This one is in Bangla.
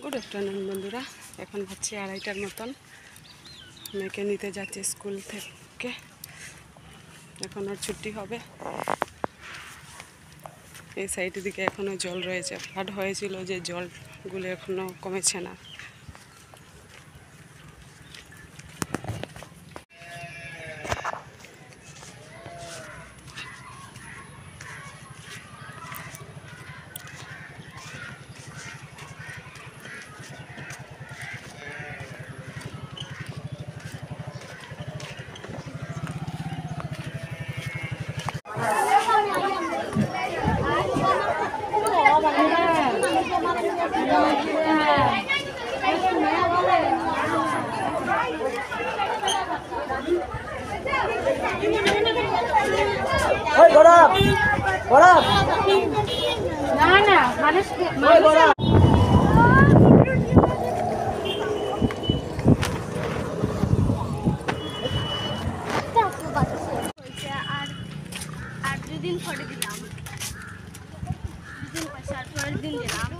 গুড আফটারনুন বন্ধুরা, এখন হচ্ছে 2:30টার মতন। মেয়েকে নিতে যাচ্ছি স্কুল থেকে, এখন ওর ছুটি হবে। এই সাইডের দিকে এখনও জল রয়েছে, ফ্লাড হয়েছিল যে জলগুলো এখনও কমেছে না। না না মানুষ আর 2 দিন পরে দিলাম, 2 দিন পয়সা আর পরের দিন দিলাম।